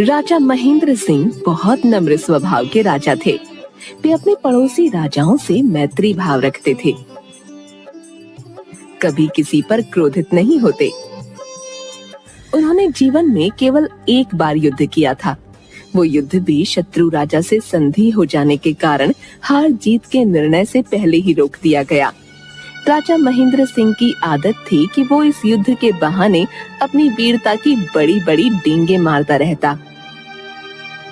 राजा महेंद्र सिंह बहुत नम्र स्वभाव के राजा थे। वे अपने पड़ोसी राजाओं से मैत्री भाव रखते थे, कभी किसी पर क्रोधित नहीं होते। उन्होंने जीवन में केवल एक बार युद्ध किया था। वो युद्ध भी शत्रु राजा से संधि हो जाने के कारण हार जीत के निर्णय से पहले ही रोक दिया गया। राजा महेंद्र सिंह की आदत थी कि वो इस युद्ध के बहाने अपनी वीरता की बड़ी बड़ी डींगे मारता रहता।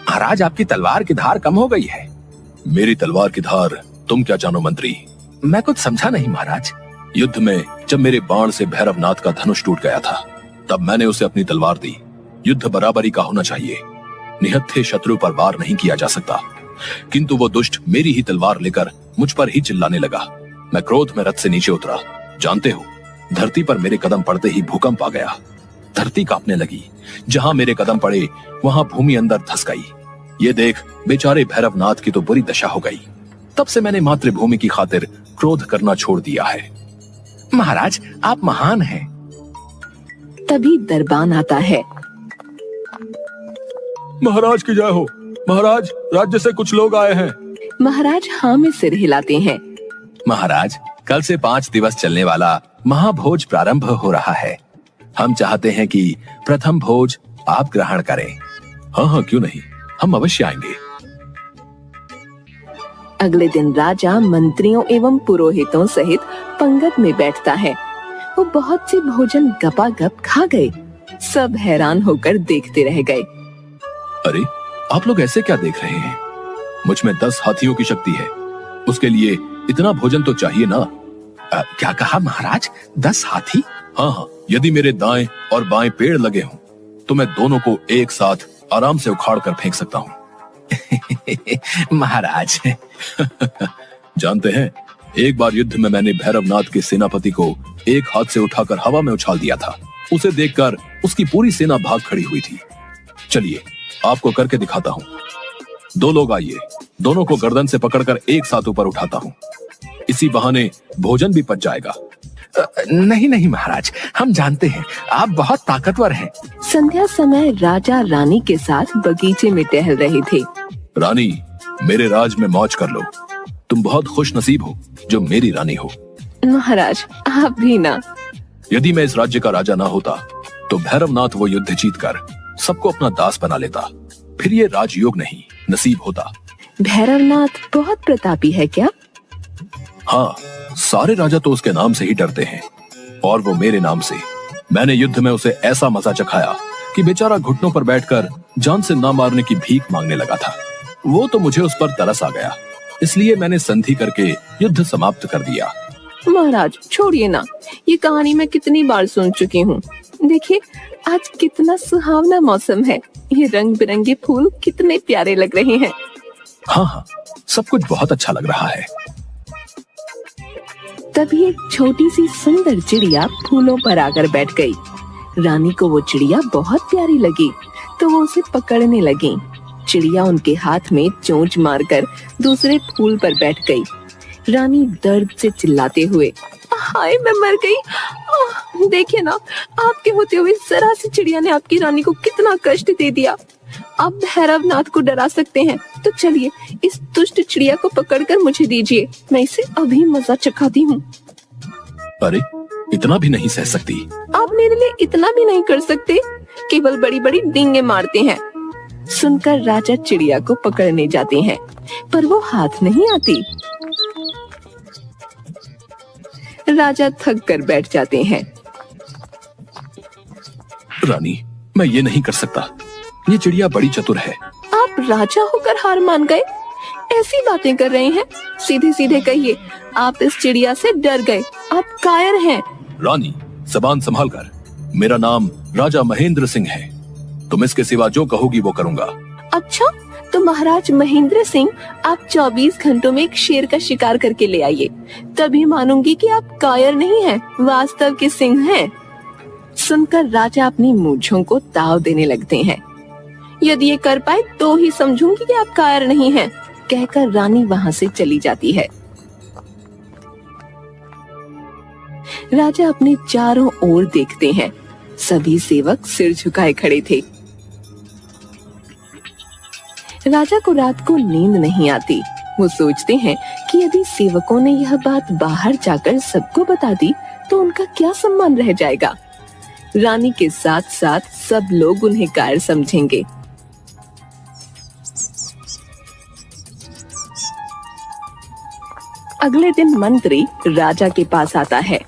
महाराज, आपकी तलवार की धार कम हो गई है। मेरी तलवार की धार तुम क्या जानो मंत्री? मैं कुछ समझा नहीं महाराज। युद्ध में जब मेरे बाण से भैरवनाथ का धनुष टूट गया था, तब मैंने उसे अपनी तलवार दी। युद्ध बराबरी का होना चाहिए। निहत्थे शत्रु पर वार नहीं किया जा सकता, किंतु वो दुष्ट मेरी ही तलवार लेकर मुझ पर ही चिल्लाने लगा। मैं क्रोध में रथ से नीचे उतरा। जानते हो, धरती पर मेरे कदम पड़ते ही भूकंप आ गया। धरती कांपने लगी। जहां मेरे कदम पड़े वहां भूमि अंदर धंस गई। ये देख बेचारे भैरवनाथ की तो बुरी दशा हो गई। तब से मैंने मातृभूमि की खातिर क्रोध करना छोड़ दिया है। महाराज, आप महान हैं। तभी दरबान आता है। महाराज की जय हो। महाराज, राज्य से कुछ लोग आए हैं। महाराज हाँ में सिर हिलाते हैं। महाराज, कल से 5 दिवस चलने वाला महाभोज प्रारंभ हो रहा है। हम चाहते हैं कि प्रथम भोज आप ग्रहण करें। हाँ हाँ, क्यों नहीं, हम अवश्य आएंगे। अगले दिन राजा मंत्रियों एवं पुरोहितों सहित पंगत में बैठता है। वो बहुत से भोजन गपागप खा गए। सब हैरान होकर देखते रह गए। अरे, आप लोग ऐसे क्या देख रहे हैं? मुझ में 10 हाथियों की शक्ति है। उसके लिए इतना भोजन तो चाहिए ना। क्या कहा महाराज? 10 हाथी? हाँ, यदि मेरे दाएं और बाएं पेड़ लगे हों, तो मैं दोनों को एक साथ आराम से उखाड़ कर फेंक सकता हूँ। महाराज जानते हैं, एक बार युद्ध में मैंने भैरवनाथ के सेनापति को एक हाथ से उठाकर हवा में उछाल दिया था। उसे देखकर उसकी पूरी सेना भाग खड़ी हुई थी। चलिए, आपको करके दिखाता हूँ। 2 लोग आइए, दोनों को गर्दन से पकड़कर एक साथ ऊपर उठाता हूँ। इसी बहाने भोजन भी पच जाएगा। नहीं नहीं महाराज, हम जानते हैं आप बहुत ताकतवर हैं। संध्या समय राजा रानी के साथ बगीचे में टहल रहे थे। रानी, मेरे राज में मौज कर लो। तुम बहुत खुश नसीब हो जो मेरी रानी हो। महाराज, आप भी ना। यदि मैं इस राज्य का राजा ना होता, तो भैरवनाथ वो युद्ध जीतकर सबको अपना दास बना लेता। फिर ये राजयोग नहीं, नसीब होता। भैरवनाथ बहुत प्रतापी है क्या? हाँ, सारे राजा तो उसके नाम से ही डरते हैं, और वो मेरे नाम से। मैंने युद्ध में उसे ऐसा मजा चखाया कि बेचारा घुटनों पर बैठकर जान से ना मारने की भीख मांगने लगा था। वो तो मुझे उस पर तरस आ गया, इसलिए मैंने संधि करके युद्ध समाप्त कर दिया। महाराज छोड़िए ना, ये कहानी मैं कितनी बार सुन चुकी हूँ। देखिए, आज कितना सुहावना मौसम है। ये रंग बिरंगे फूल कितने प्यारे लग रहे हैं। हाँ हाँ, सब कुछ बहुत अच्छा लग रहा है। तभी एक छोटी सी सुंदर चिड़िया फूलों पर आकर बैठ गई। रानी को वो चिड़िया बहुत प्यारी लगी, तो वो उसे पकड़ने लगी। चिड़िया उनके हाथ में चोंच मारकर दूसरे फूल पर बैठ गई। रानी दर्द से चिल्लाते हुए, हाय मैं मर गई। देखिए ना, आपके होते हुए जरा सी चिड़िया ने आपकी रानी को कितना कष्ट दे दिया। आप भैरवनाथ को डरा सकते हैं, तो चलिए इस दुष्ट चिड़िया को पकड़कर मुझे दीजिए, मैं इसे अभी मजा चखाती हूँ। अरे, इतना भी नहीं सह सकती? आप मेरे लिए इतना भी नहीं कर सकते, केवल बड़ी बड़ी डींगे मारते हैं। सुनकर राजा चिड़िया को पकड़ने जाते हैं, पर वो हाथ नहीं आती। राजा थक कर बैठ जाते हैं। रानी, मैं ये नहीं कर सकता। ये चिड़िया बड़ी चतुर है। आप राजा होकर हार मान गए? ऐसी बातें कर रहे हैं? सीधे सीधे कहिए, आप इस चिड़िया से डर गए, आप कायर हैं। रानी, ज़बान संभाल कर। मेरा नाम राजा महेंद्र सिंह है। तुम इसके सिवा जो कहोगी वो करूंगा। अच्छा, तो महाराज महेंद्र सिंह, आप 24 घंटों में एक शेर का शिकार करके ले आइए, तभी मानूंगी कि आप कायर नहीं हैं, वास्तव के सिंह हैं। सुनकर राजा अपनी मूंछों को ताव देने लगते हैं। यदि ये कर पाए तो ही समझूंगी कि आप कायर नहीं हैं, कहकर रानी वहां से चली जाती है। राजा अपने चारों ओर देखते हैं। सभी सेवक सिर झुकाए खड़े थे। राजा को रात को नींद नहीं आती। वो सोचते हैं कि यदि सेवकों ने यह बात बाहर जाकर सबको बता दी तो उनका क्या सम्मान रह जाएगा। रानी के साथ साथ सब लोग उन्हें कायर समझेंगे। अगले दिन मंत्री राजा के पास आता है।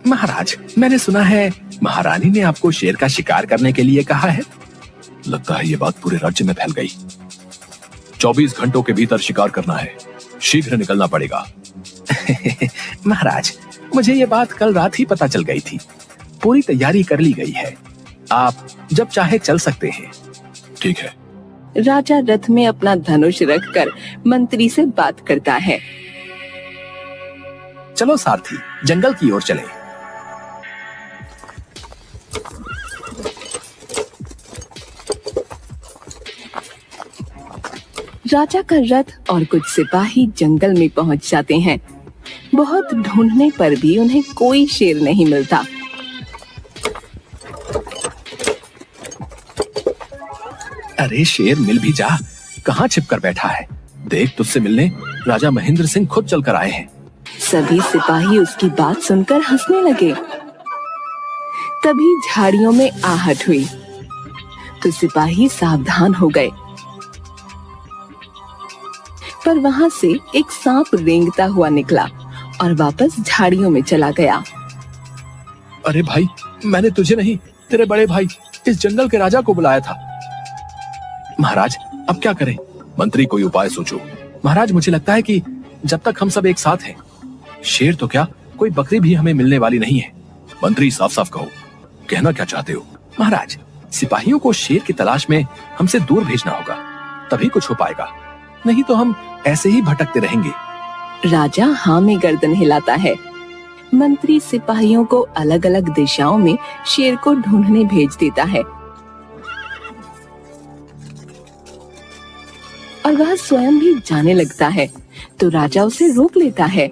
महाराज, मैंने सुना है महारानी ने आपको शेर का शिकार करने के लिए कहा है। लगता है ये बात पूरे राज्य में फैल गई। 24 घंटों के भीतर शिकार करना है, शीघ्र निकलना पड़ेगा। महाराज, मुझे ये बात कल रात ही पता चल गई थी। पूरी तैयारी कर ली गई है, आप जब चाहे चल सकते हैं। ठीक है। राजा रथ में अपना धनुष रखकर मंत्री से बात करता है। चलो सारथी, जंगल की ओर चलें। राजा का रथ और कुछ सिपाही जंगल में पहुंच जाते हैं। बहुत ढूंढने पर भी उन्हें कोई शेर नहीं मिलता। अरे शेर, मिल भी जा, कहाँ छिपकर बैठा है? देख, तुझसे मिलने राजा महेंद्र सिंह खुद चलकर आए हैं। सभी सिपाही उसकी बात सुनकर हंसने लगे। तभी झाड़ियों में आहट हुई तो सिपाही सावधान हो गए, पर वहां से एक सांप रेंगता हुआ निकला और वापस झाड़ियों में चला गया। अरे भाई, मैंने तुझे नहीं, तेरे बड़े भाई इस जंगल के राजा को बुलाया था। महाराज, अब क्या करें? मंत्री, कोई उपाय सोचो। महाराज, मुझे लगता है कि जब तक हम सब एक साथ हैं, शेर तो क्या, कोई बकरी भी हमें मिलने वाली नहीं है। मंत्री, साफ साफ कहो, कहना क्या चाहते हो? महाराज, सिपाहियों को शेर की तलाश में हमसे दूर भेजना होगा, तभी कुछ हो पाएगा, नहीं तो हम ऐसे ही भटकते रहेंगे। राजा हाँ में गर्दन हिलाता है। मंत्री सिपाहियों को अलग अलग दिशाओं में शेर को ढूंढने भेज देता है और वह स्वयं भी जाने लगता है, तो राजा उसे रोक लेता है।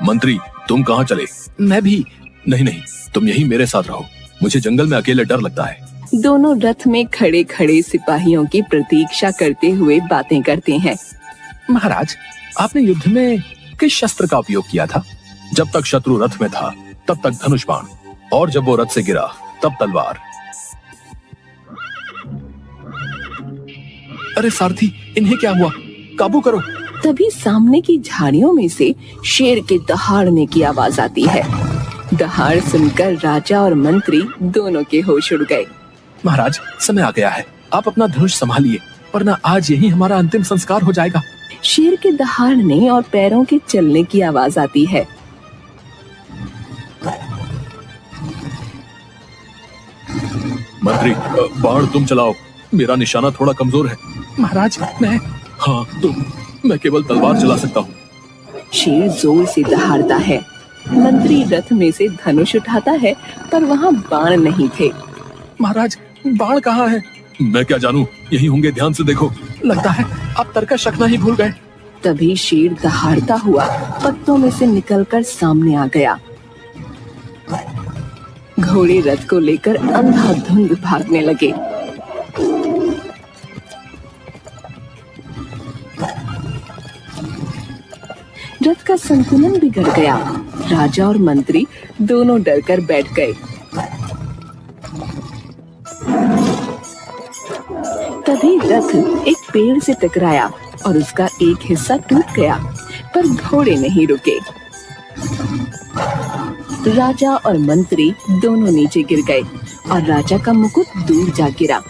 मंत्री, तुम कहाँ चले? मैं भी। नहीं नहीं, तुम यहीं मेरे साथ रहो, मुझे जंगल में अकेले डर लगता है। दोनों रथ में खड़े खड़े सिपाहियों की प्रतीक्षा करते हुए बातें करते हैं। महाराज, आपने युद्ध में किस शस्त्र का उपयोग किया था? जब तक शत्रु रथ में था तब तक धनुष बाण, और जब वो रथ से गिरा तब तलवार। अरे सारथी, इन्हें क्या हुआ? काबू करो। तभी सामने की झाड़ियों में से शेर के दहाड़ने की आवाज आती है। दहाड़ सुनकर राजा और मंत्री दोनों के होश उड़ गए। महाराज, समय आ गया है, आप अपना धनुष संभालिए, वरना आज यही हमारा अंतिम संस्कार हो जाएगा। शेर के दहाड़ने और पैरों के चलने की आवाज आती है। मंत्री, बाण तुम चलाओ, मेरा निशाना थोड़ा कमजोर है। महाराज, मैं। हाँ तुम, मैं केवल तलवार चला सकता हूँ। शेर जोर से दहाड़ता है। मंत्री रथ में से धनुष उठाता है, पर वहाँ बाण नहीं थे। महाराज, बाण कहाँ है? मैं क्या जानूं, यही होंगे, ध्यान से देखो। लगता है आप तर्कश रखना ही भूल गए। तभी शेर दहाड़ता हुआ पत्तों में से निकलकर सामने आ गया। घोड़े रथ को लेकर अंधाधुंध भागने लगे। रथ का संतुलन बिगड़ गया। राजा और मंत्री दोनों डरकर बैठ गए। तभी रथ एक पेड़ से टकराया और उसका एक हिस्सा टूट गया, पर घोड़े नहीं रुके। राजा और मंत्री दोनों नीचे गिर गए और राजा का मुकुट दूर जा गिरा।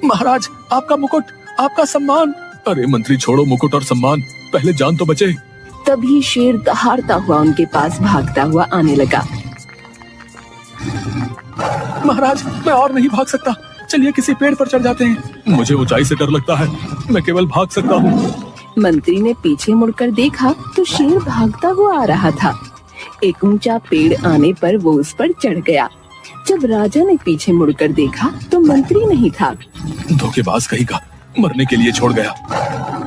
महाराज, आपका मुकुट, आपका सम्मान। अरे मंत्री, छोड़ो मुकुट और सम्मान, पहले जान तो बचे। तभी शेर दहाड़ता हुआ उनके पास भागता हुआ आने लगा। महाराज, मैं और नहीं भाग सकता, चलिए किसी पेड़ पर चढ़ जाते हैं। मुझे ऊंचाई से डर लगता है, मैं केवल भाग सकता हूँ। मंत्री ने पीछे मुड़कर देखा तो शेर भागता हुआ आ रहा था। एक ऊंचा पेड़ आने पर वो उस पर चढ़ गया। जब राजा ने पीछे मुड़कर देखा तो मंत्री नहीं था। धोखेबाज कहीं का, मरने के लिए छोड़ गया।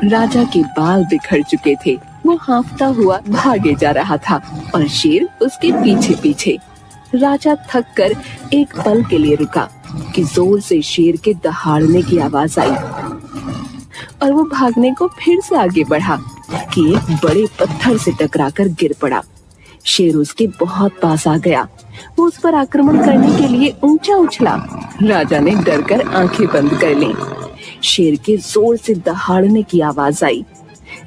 राजा के बाल बिखर चुके थे, वो हाँफता हुआ भागे जा रहा था और शेर उसके पीछे पीछे। राजा थक कर एक पल के लिए रुका, कि जोर से शेर के दहाड़ने की आवाज आई और वो भागने को फिर से आगे बढ़ा कि एक बड़े पत्थर से टकराकर गिर पड़ा। शेर उसके बहुत पास आ गया। वो उस पर आक्रमण करने के लिए ऊंचा उछला। राजा ने डरकर आंखें बंद कर लीं। शेर के जोर से दहाड़ने की आवाज आई।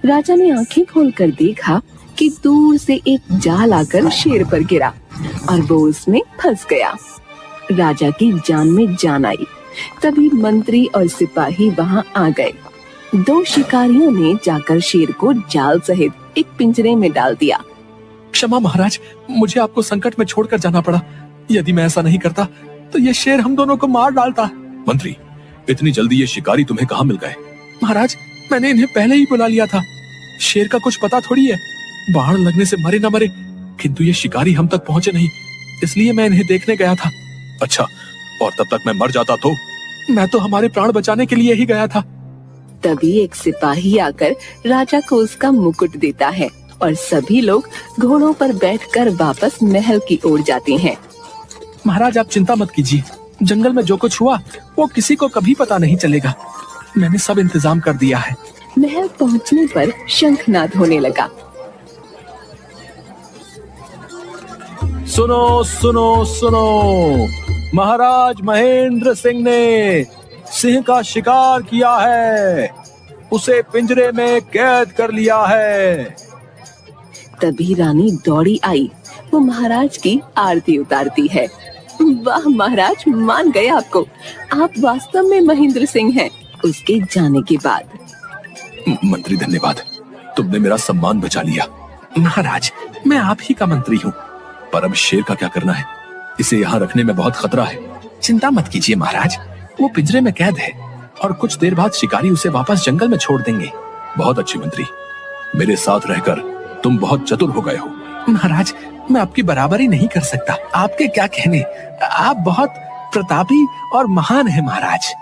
राजा ने आंखें खोलकर देखा कि दूर से एक जाल आकर शेर पर गिरा और वो उसमें फंस गया। राजा की जान में जान आई। तभी मंत्री और सिपाही वहां आ गए। 2 शिकारियों ने जाकर शेर को जाल सहित एक पिंजरे में डाल दिया। क्षमा महाराज, मुझे आपको संकट में छोड़कर जाना पड़ा। यदि मैं ऐसा नहीं करता तो ये शेर हम दोनों को मार डालता। मंत्री, इतनी जल्दी ये शिकारी तुम्हें कहाँ मिल गए? महाराज, मैंने इन्हें पहले ही बुला लिया था। शेर का कुछ पता थोड़ी है, बाण लगने से मरे न मरे, किंतु ये शिकारी हम तक पहुंचे नहीं, इसलिए मैं इन्हें देखने गया था। अच्छा, और तब तक मैं मर जाता तो? मैं तो हमारे प्राण बचाने के लिए ही गया था। तभी एक सिपाही आकर राजा को उसका मुकुट देता है और सभी लोग घोड़ों पर बैठकर वापस महल की ओर जाते हैं। महाराज, आप चिंता मत कीजिए। जंगल में जो कुछ हुआ वो किसी को कभी पता नहीं चलेगा। मैंने सब इंतजाम कर दिया है। महल पहुंचने पर शंखनाद होने लगा। सुनो सुनो सुनो, महाराज महेंद्र सिंह ने सिंह का शिकार किया है, उसे पिंजरे में कैद कर लिया है। तभी रानी दौड़ी आई। वो महाराज की आरती उतारती है। वाह महाराज, मान गए आपको। आप वास्तव में महेंद्र सिंह हैं। उसके जाने के बाद मंत्री, धन्यवाद, तुमने मेरा सम्मान बचा लिया। महाराज, मैं आप ही का मंत्री हूँ। पर अब शेर का क्या करना है? इसे यहाँ रखने में बहुत खतरा है। चिंता मत कीजिए महाराज, वो पिंजरे में कैद है और कुछ देर बाद शिकारी उसे वापस जंगल में छोड़ देंगे। बहुत अच्छे मंत्री, मेरे साथ रहकर तुम बहुत चतुर हो गए हो। महाराज, मैं आपकी बराबरी नहीं कर सकता। आपके क्या कहने, आप बहुत प्रतापी और महान हैं महाराज।